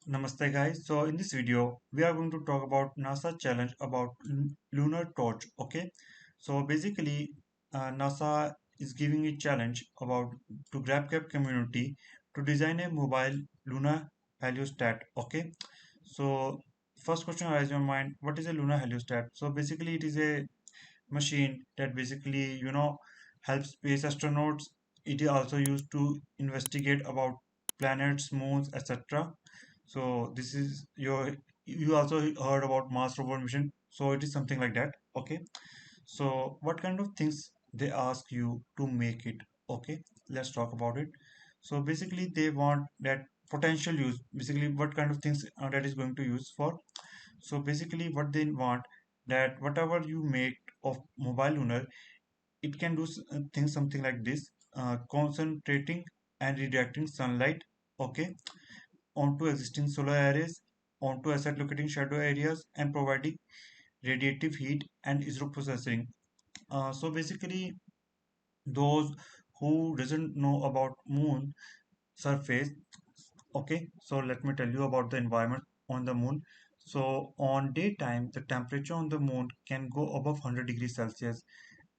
Namaste guys. So in this video, we are going to talk about NASA challenge about lunar torch. Okay. So basically, NASA is giving a challenge about to GrabCap community to design a mobile lunar heliostat. Okay. So first question arises in your mind, what is a lunar heliostat? So basically, it is a machine that basically helps space astronauts. It is also used to investigate about planets, moons, etc. So this is your you also heard about Mars rover mission. So it is something like that. Okay. So what kind of things they ask you to make it? Okay, let's talk about it. So basically they want that potential use. Basically what kind of things that is going to use for. So basically what they want that whatever you make of mobile lunar, it can do things something like this: concentrating and redirecting sunlight, okay, onto existing solar arrays, onto asset locating shadow areas, and providing radiative heat and ISRO processing. So basically, those who doesn't know about moon surface, okay, so let me tell you about the environment on the moon. So on daytime, the temperature on the moon can go above 100 degrees Celsius.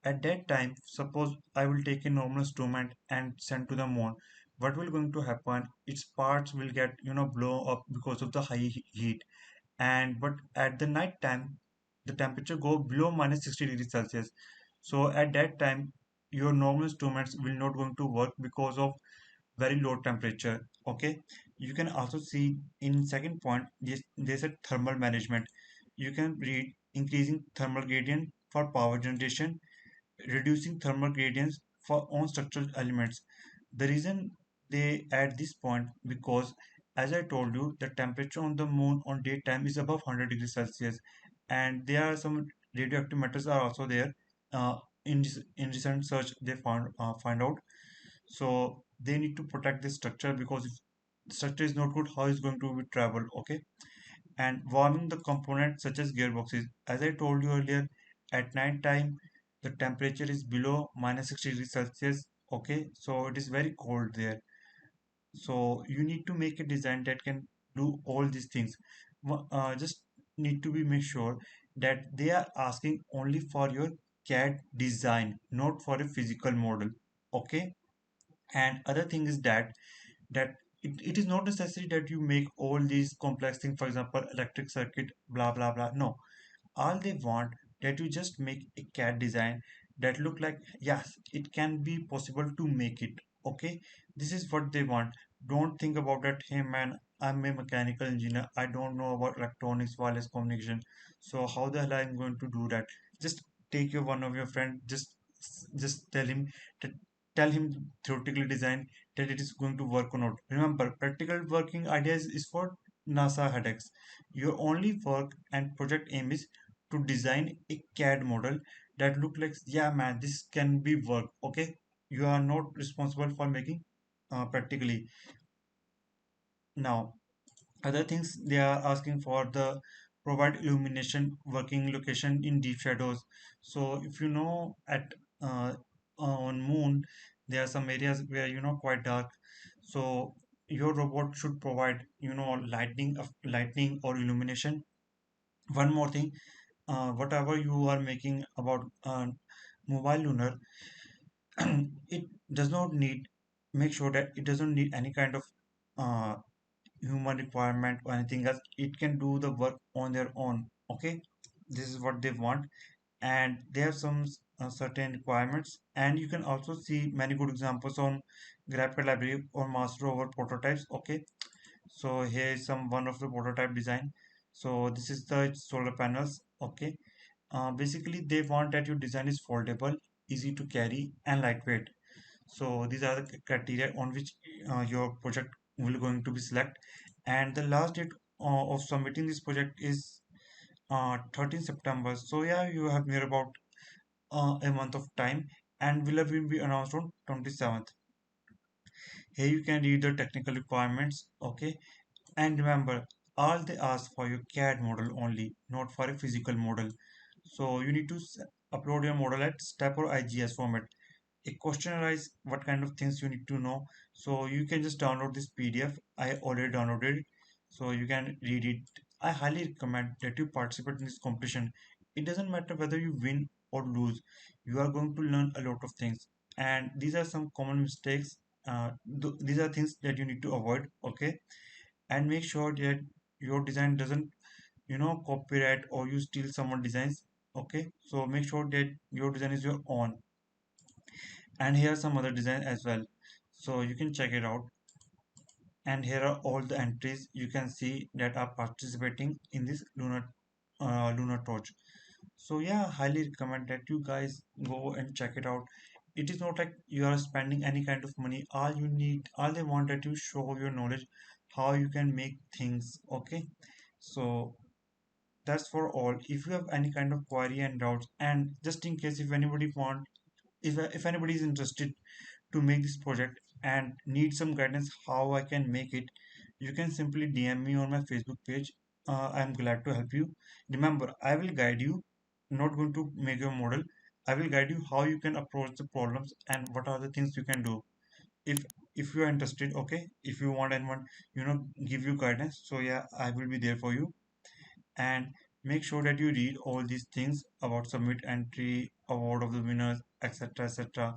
At that time, suppose I will take a normal instrument and send to the moon. What will going to happen? Its parts will get blow up because of the high heat. And but at the night time, the temperature go below minus 60 degrees Celsius. So at that time, your normal instruments will not going to work because of very low temperature. Okay, you can also see in second point this there's a thermal management. You can read increasing thermal gradient for power generation, reducing thermal gradients for on structural elements. The reason they add this point because, as I told you, the temperature on the moon on daytime is above 100 degrees Celsius, and there are some radioactive metals are also there. In recent search, they find out. So they need to protect this structure because if the structure is not good, how is going to be traveled? Okay, and warming the components such as gearboxes. As I told you earlier, at night time the temperature is below minus 60 degrees Celsius. Okay, so it is very cold there. So you need to make a design that can do all these things. Just need to be make sure that they are asking only for your CAD design, not for a physical model. Okay, and other thing is that it is not necessary that you make all these complex things, for example electric circuit, blah blah blah. No, all they want that you just make a CAD design that look like yes it can be possible to make it. Okay, this is what they want. Don't think about that, hey man, I'm a mechanical engineer, I don't know about electronics, wireless communication, so how the hell I'm going to do that? Just take your one of your friend, just tell him that, tell him theoretical design that it is going to work or not. Remember, practical working ideas is for NASA headaches. Your only work and project aim is to design a CAD model that look like yeah man this can be work. Okay, you are not responsible for making practically. Now other things they are asking for the provide illumination working location in deep shadows. So if you know at on moon there are some areas where quite dark. So your robot should provide lightning or illumination. One more thing, whatever you are making about mobile lunar, it does not need, make sure that it doesn't need any kind of uh, human requirement or anything else. It can do the work on their own. Okay, this is what they want, and they have some certain requirements, and you can also see many good examples on GraphQL library or master over prototypes. Okay, so here is some one of the prototype design. So this is the solar panels. Okay, basically they want that your design is foldable, easy to carry, and lightweight. So these are the criteria on which your project will going to be select. And the last date of submitting this project is 13 September. So yeah, you have near about a month of time, and will be announced on 27th. Here you can read the technical requirements. Okay, and remember, all they ask for your CAD model only, not for a physical model. So you need to upload your model at STEP or IGS format. A question arises what kind of things you need to know. So you can just download this PDF. I already downloaded it. so you can read it. I highly recommend that you participate in this competition. It doesn't matter whether you win or lose, you are going to learn a lot of things. And these are some common mistakes. These are things that you need to avoid, okay? And make sure that your design doesn't, copyright or you steal someone designs, okay? So make sure that your design is your own. And here are some other design as well. So you can check it out. And here are all the entries you can see that are participating in this lunar torch. So yeah, highly recommend that you guys go and check it out. It is not like you are spending any kind of money. All they want that you show your knowledge, how you can make things, okay? So that's for all. If you have any kind of query and doubts, and just in case if anybody is interested to make this project and need some guidance how I can make it, you can simply DM me on my Facebook page. I'm glad to help you. Remember, I will guide you, not going to make your model. I will guide you how you can approach the problems and what are the things you can do. If if you are interested, okay. If you want anyone, give you guidance. So yeah, I will be there for you. And make sure that you read all these things about submit entry, award of the winners, etc. etc.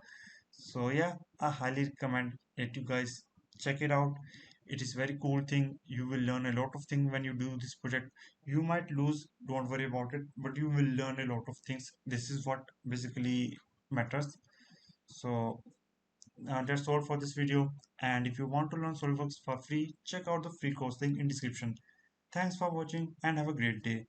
So yeah, I highly recommend that you guys check it out. It is very cool thing. You will learn a lot of things when you do this project. You might lose, don't worry about it, but you will learn a lot of things. This is what basically matters. So that's all for this video. And if you want to learn SolidWorks for free, check out the free course link in description. Thanks for watching and have a great day.